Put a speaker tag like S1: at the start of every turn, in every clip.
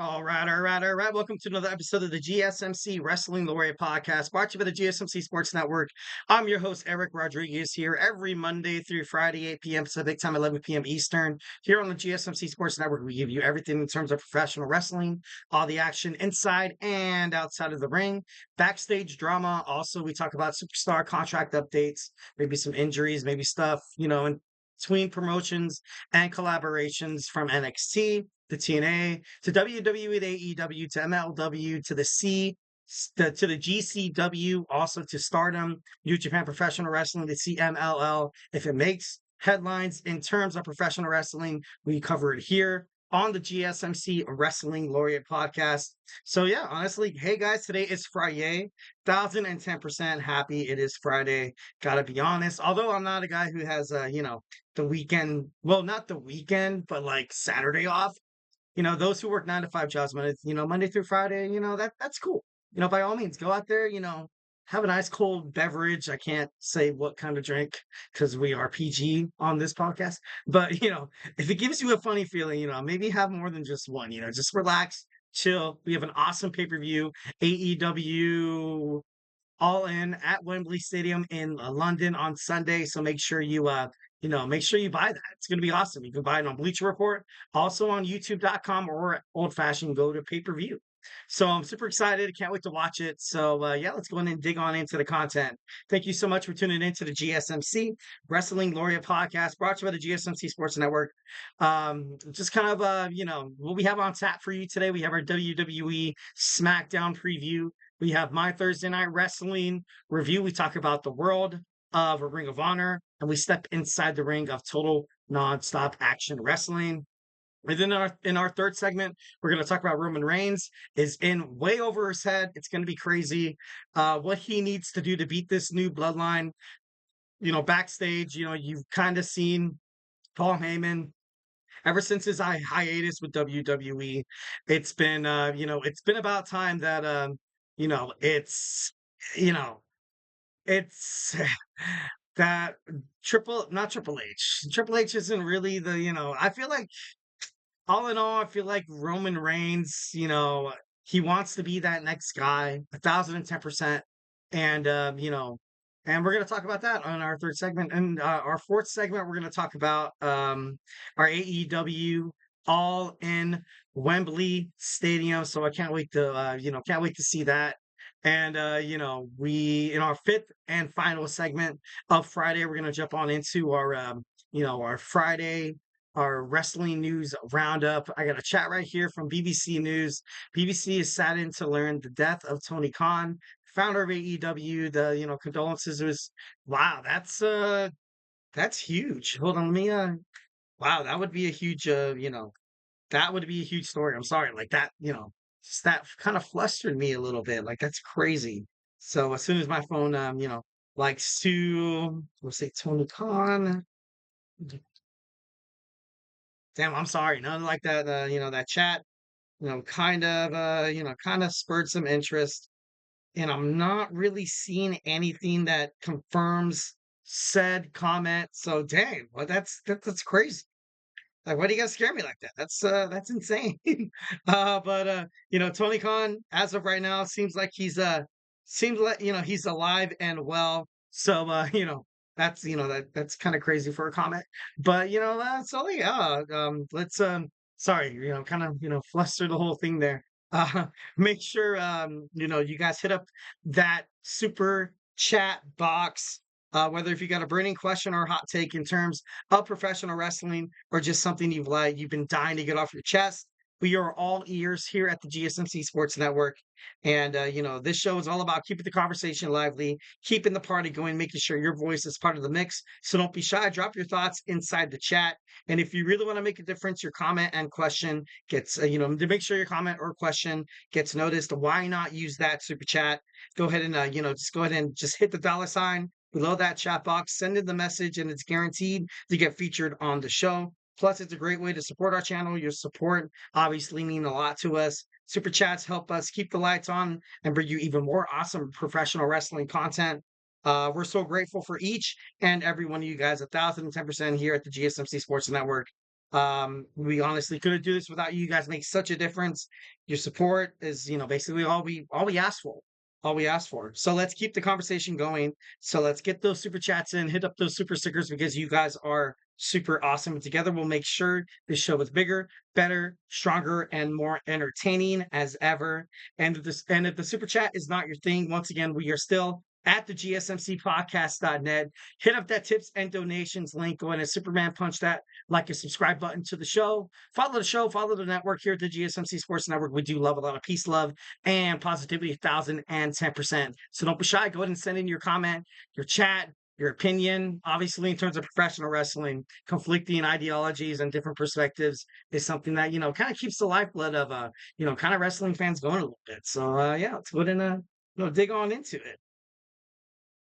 S1: All right. Welcome to another episode of the GSMC Wrestling Laureate podcast, brought to you by the GSMC Sports Network. I'm your host, Eric Rodriguez, here every Monday through Friday, 8 p.m. Pacific time, 11 p.m. Eastern. Here on the GSMC Sports Network, we give you everything in terms of professional wrestling, all the action inside and outside of the ring, backstage drama. Also, we talk about superstar contract updates, maybe some injuries, maybe stuff, in between promotions and collaborations from NXT to TNA to WWE to AEW to MLW to to the GCW, also to Stardom, New Japan Professional Wrestling, the CMLL. If it makes headlines in terms of professional wrestling, we cover it here on the GSMC Wrestling Laureate podcast. So yeah, honestly, hey guys, today is Friday. 1010% happy it is Friday. Gotta be honest. Although I'm not a guy who has the weekend, well, not the weekend, but like Saturday off. Those who work 9 to 5 jobs, Monday through Friday, that's cool. By all means, go out there, have a nice cold beverage. I can't say what kind of drink because we are PG on this podcast. But, if it gives you a funny feeling, maybe have more than just one, just relax, chill. We have an awesome pay-per-view, AEW All In at Wembley Stadium in London on Sunday. So make sure you buy that. It's going to be awesome. You can buy it on Bleacher Report, also on YouTube.com or old fashioned go to pay per view. So I'm super excited. Can't wait to watch it. So yeah, let's go in and dig on into the content. Thank you so much for tuning in to the GSMC Wrestling Laureate podcast, brought to you by the GSMC Sports Network. Just kind of what we have on tap for you today. We have our WWE Smackdown preview. We have my Thursday Night Wrestling review. We talk about the world of a Ring of Honor, and we step inside the ring of total nonstop action wrestling. And then in our third segment, we're going to talk about Roman Reigns is in way over his head. It's going to be crazy. What he needs to do to beat this new bloodline. Backstage, you've kind of seen Paul Heyman ever since his hiatus with WWE. It's been about time that you know, it's you know, it's that not Triple H. Triple H isn't really I feel like all in all, I feel like Roman Reigns, he wants to be that next guy, 1010%. And and we're gonna talk about that on our third segment. And our fourth segment, we're gonna talk about our AEW all in Wembley Stadium. So I can't wait to can't wait to see that. And we in our fifth and final segment of Friday, we're gonna jump on into our our Friday, our wrestling news roundup. I got a chat right here from BBC News. BBC is saddened to learn the death of Tony Khan, founder of AEW. The condolences was wow. That's huge. Hold on, let me wow, that would be a huge that would be a huge story. I'm sorry, like that just that kind of flustered me a little bit. Like that's crazy. So as soon as my phone likes to let's say Tony Khan. Damn, I'm sorry. Nothing like that. That chat, kind of spurred some interest. And I'm not really seeing anything that confirms said comment. So dang, well, that's crazy. Like, why do you guys scare me like that? That's insane. But Tony Khan, as of right now, seems like he's alive and well. So that's that's kind of crazy for a comment. But so yeah, let's sorry, kind of fluster the whole thing there. Uh make sure you guys hit up that super chat box. Whether if you got a burning question or a hot take in terms of professional wrestling or just something you've been dying to get off your chest, we are all ears here at the GSMC Sports Network. And this show is all about keeping the conversation lively, keeping the party going, making sure your voice is part of the mix. So don't be shy. Drop your thoughts inside the chat. And if you really want to make a difference, your comment and question gets to make sure your comment or question gets noticed. Why not use that super chat? Go ahead and just go ahead and just hit the $ below that chat box, send in the message, and it's guaranteed to get featured on the show. Plus, it's a great way to support our channel. Your support obviously means a lot to us. Super chats help us keep the lights on and bring you even more awesome professional wrestling content. We're so grateful for each and every one of you guys, 1010% here at the GSMC Sports Network. We honestly couldn't do this without you. You guys make such a difference. Your support is, basically all we ask for. All we ask for. So let's keep the conversation going. So let's get those super chats in, hit up those super stickers because you guys are super awesome. And together we'll make sure this show is bigger, better, stronger, and more entertaining as ever. And if the super chat is not your thing, once again, we are still at the GSMCpodcast.net. Hit up that tips and donations link. Go ahead and Superman punch that like a subscribe button to the show. Follow the show, follow the network here at the GSMC Sports Network. We do love a lot of peace, love, and positivity 1,010%. So don't be shy. Go ahead and send in your comment, your chat, your opinion. Obviously, in terms of professional wrestling, conflicting ideologies and different perspectives is something that, kind of keeps the lifeblood of, kind of wrestling fans going a little bit. So, yeah, let's go ahead and, dig on into it.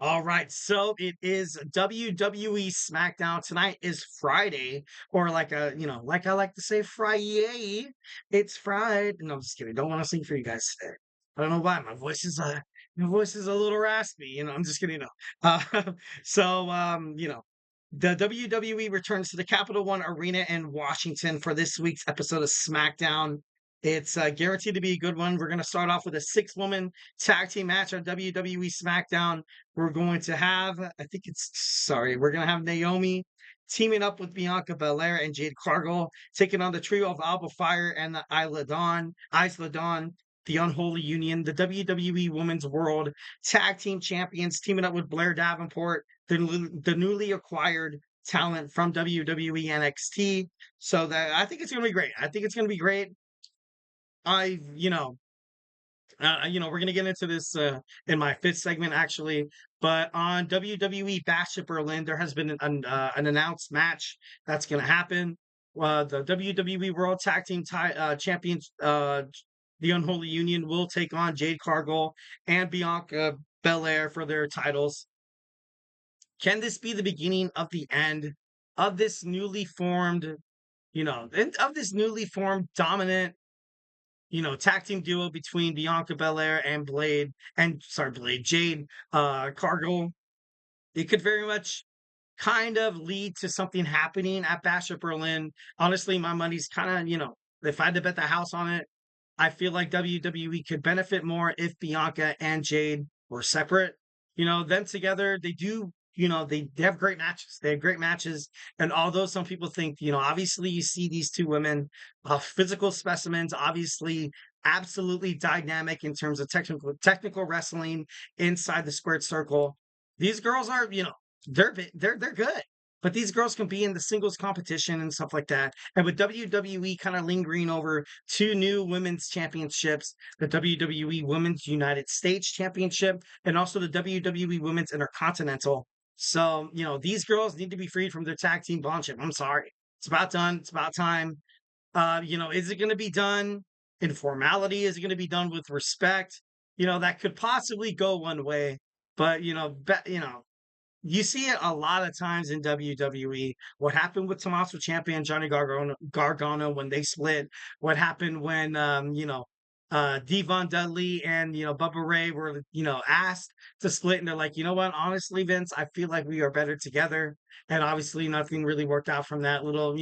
S1: All right, so it is WWE Smackdown. Tonight is Friday, or like I like to say, Friday. It's Friday. No, I'm just kidding. Don't want to sing for you guys today. I don't know why my voice is a little raspy. I'm just kidding. No. Uh, so the WWE returns to the Capital One Arena in Washington for this week's episode of SmackDown. It's guaranteed to be a good one. We're going to start off with a six-woman tag team match on WWE SmackDown. We're going to have, we're going to have Naomi teaming up with Bianca Belair and Jade Cargill, taking on the trio of Alba Fire and the Isla Dawn, the Unholy Union, the WWE Women's World Tag Team Champions, teaming up with Blair Davenport, the newly acquired talent from WWE NXT. So that I think it's going to be great. I think it's going to be great. I, we're gonna get into this in my fifth segment actually, but on WWE Bash at Berlin, there has been an announced match that's gonna happen. The WWE World Tag Team Champions, the Unholy Union, will take on Jade Cargill and Bianca Belair for their titles. Can this be the beginning of the end of this newly formed, dominant tag team duo between Bianca Belair and Jade Cargill? It could very much kind of lead to something happening at Bash at Berlin. Honestly, my money's kind of, if I had to bet the house on it, I feel like WWE could benefit more if Bianca and Jade were separate. Them together, they do, they have great matches. They have great matches. And although some people think, obviously you see these two women, physical specimens, obviously absolutely dynamic in terms of technical wrestling inside the squared circle. These girls are, they're good. But these girls can be in the singles competition and stuff like that. And with WWE kind of lingering over two new women's championships, the WWE Women's United States Championship and also the WWE Women's Intercontinental. So, these girls need to be freed from their tag team bondship. I'm sorry. It's about done. It's about time. Is it going to be done in formality? Is it going to be done with respect? That could possibly go one way, but you see it a lot of times in WWE. What happened with Tommaso Ciampa and Johnny Gargano when they split? What happened when Devon Dudley and Bubba Ray were asked to split, and they're like, you know what? Honestly, Vince, I feel like we are better together. And obviously, nothing really worked out from that little.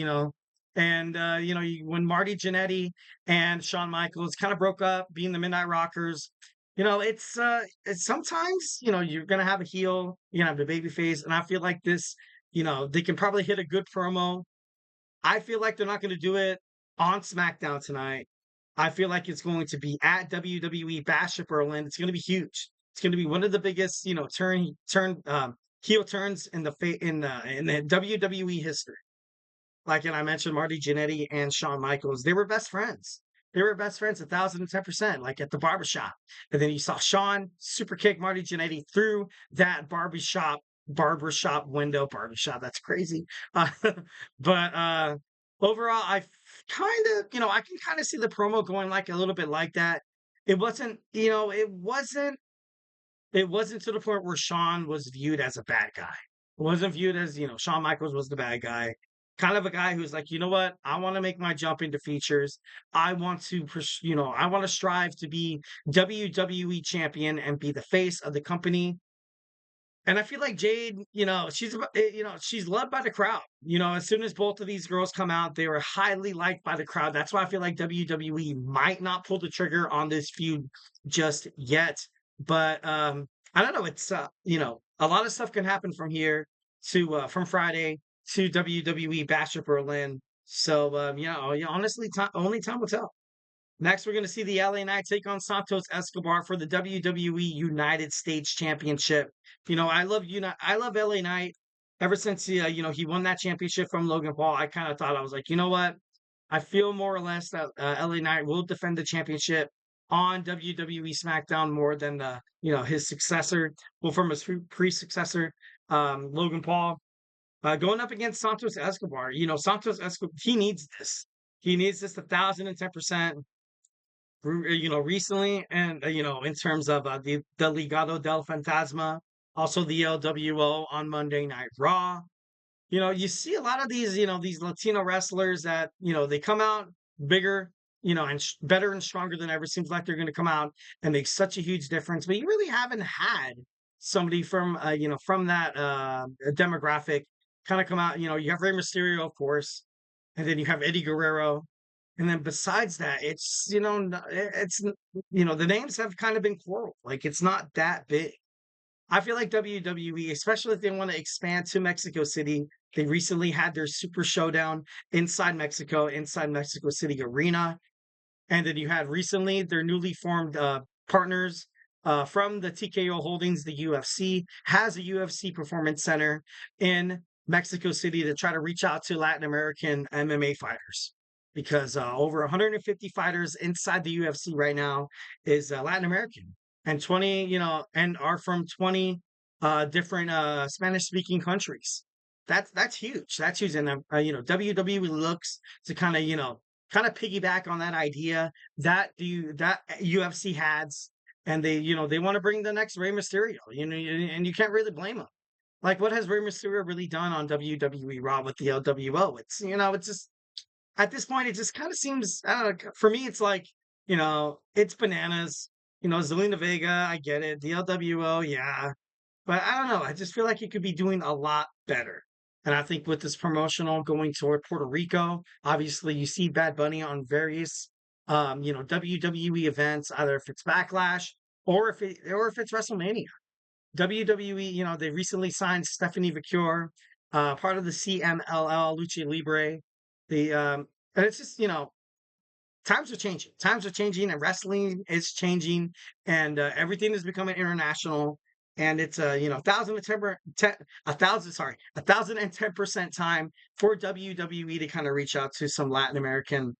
S1: And when Marty Jannetty and Shawn Michaels kind of broke up, being the Midnight Rockers, it's sometimes, you're gonna have a heel, you're gonna have the baby face, and I feel like this, they can probably hit a good promo. I feel like they're not gonna do it on SmackDown tonight. I feel like it's going to be at WWE Bash at Berlin. It's gonna be huge. It's gonna be one of the biggest, heel turns in the WWE history. Like, and I mentioned Marty Jannetty and Shawn Michaels. They were best friends. They were best friends 1,010%, like at the barbershop. And then you saw Shawn super kick Marty Jannetty through that barbershop window. Barbershop, that's crazy. But overall, I can kind of see the promo going like a little bit like that. It wasn't, it wasn't to the point where Shawn was viewed as a bad guy. It wasn't viewed as, Shawn Michaels was the bad guy. Kind of a guy who's like, you know what? I want to make my jump into features. I want to, I want to strive to be WWE champion and be the face of the company. And I feel like Jade, she's loved by the crowd. As soon as both of these girls come out, they were highly liked by the crowd. That's why I feel like WWE might not pull the trigger on this feud just yet. But I don't know. It's a lot of stuff can happen from here to from Friday to WWE Bash of Berlin. So honestly, only time will tell. Next, we're going to see the LA Knight take on Santos Escobar for the WWE United States Championship. I love LA Knight. Ever since he won that championship from Logan Paul, I kind of thought, I was like, you know what? I feel more or less that LA Knight will defend the championship on WWE Smackdown more than his successor, well, from his pre-successor, Logan Paul, going up against Santos Escobar. Santos Escobar, he needs this. He needs this 1,010%. Recently, and in terms of the Legado del Fantasma, also the LWO on Monday Night Raw. You see a lot of these Latino wrestlers that they come out bigger, and better and stronger than ever. Seems like they're going to come out and make such a huge difference, but you really haven't had somebody from from that demographic kind of come out. You have Rey Mysterio, of course, and then you have Eddie Guerrero. And then besides that, the names have kind of been quarreled. Like, it's not that big. I feel like WWE, especially if they want to expand to Mexico City, they recently had their Super Showdown inside Mexico City Arena. And then you had recently their newly formed partners from the TKO Holdings, the UFC, has a UFC Performance Center in Mexico City to try to reach out to Latin American MMA fighters. Because over 150 fighters inside the UFC right now is Latin American, and 20, and are from 20 different Spanish-speaking countries. That's huge. That's huge, and WWE looks to kind of piggyback on that idea that UFC has, and they want to bring the next Rey Mysterio. And you can't really blame them. Like, what has Rey Mysterio really done on WWE Raw with the LWO? It's just, at this point, it just kind of seems, I don't know, for me, it's like, it's bananas. Zelina Vega, I get it. The LWO, yeah. But I don't know. I just feel like he could be doing a lot better. And I think with this promotional going toward Puerto Rico, obviously you see Bad Bunny on various, WWE events, either if it's Backlash or if it's WrestleMania. WWE, they recently signed Stephanie Vicure, part of the CMLL Lucha Libre. And it's just, times are changing. Times are changing, and wrestling is changing, and everything is becoming international. And it's 1,010% time for WWE to kind of reach out to some Latin American,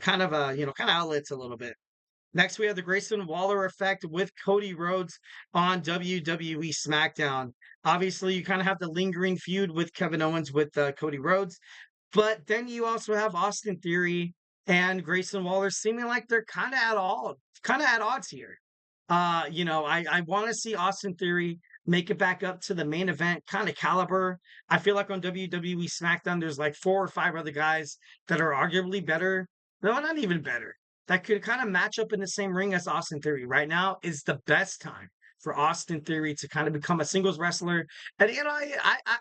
S1: kind of outlets a little bit. Next, we have the Grayson Waller effect with Cody Rhodes on WWE SmackDown. Obviously, you kind of have the lingering feud with Kevin Owens with Cody Rhodes, but then you also have Austin Theory and Grayson Waller seeming like they're kind of at odds here. I want to see Austin Theory make it back up to the main event kind of caliber. I feel like on WWE SmackDown, there's like 4 or 5 other guys that are arguably better. No, not even better. That could kind of match up in the same ring as Austin Theory. Right now is the best time for Austin Theory to kind of become a singles wrestler. And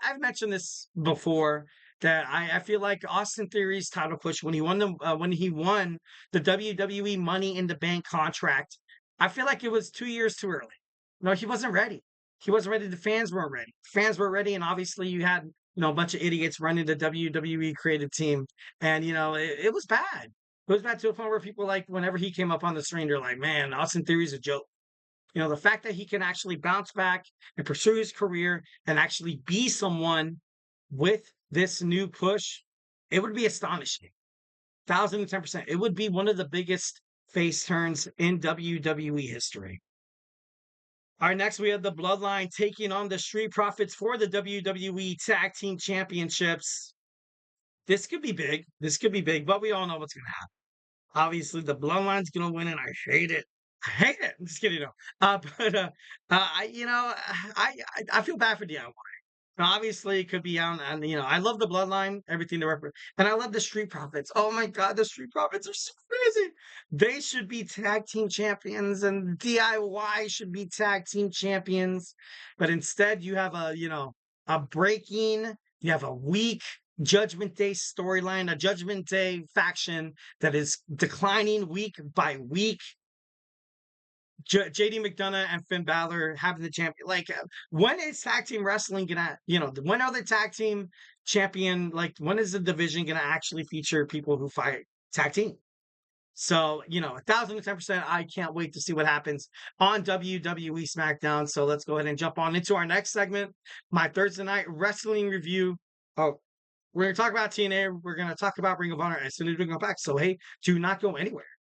S1: I've mentioned this before, that I feel like Austin Theory's title push when he won the WWE Money in the Bank contract, I feel like it was 2 years too early. No, he wasn't ready. He wasn't ready. The fans weren't ready. Fans were ready, and obviously you had a bunch of idiots running the WWE creative team, and it was bad. It was bad to a point where people, like, whenever he came up on the screen, they're like, "Man, Austin Theory's a joke." The fact that he can actually bounce back and pursue his career and actually be someone with this new push, it would be astonishing. 1,010%. It would be one of the biggest face turns in WWE history. All right, next we have the Bloodline taking on the Street Profits for the WWE Tag Team Championships. This could be big. This could be big, but we all know what's going to happen. Obviously, the Bloodline's going to win, and I hate it. I hate it. I'm just kidding. But I feel bad for DIY. Obviously, it could be on, I love the bloodline, everything they represent, and I love the Street Profits. Oh my God, the Street Profits are so crazy. They should be tag team champions, and DIY should be tag team champions. But instead, you have a breaking, you have a weak Judgment Day storyline, a Judgment Day faction that is declining week by week. JD McDonough and Finn Balor having the champion. Like, when is tag team wrestling gonna, when are the tag team champion? Like, when is the division gonna actually feature people who fight tag team? So, 1,010%. I can't wait to see what happens on WWE Smackdown. So let's go ahead and jump on into our next segment, my Thursday night wrestling review. Oh, we're going to talk about TNA. We're going to talk about Ring of Honor as soon as we go back. So, hey, do not go anywhere.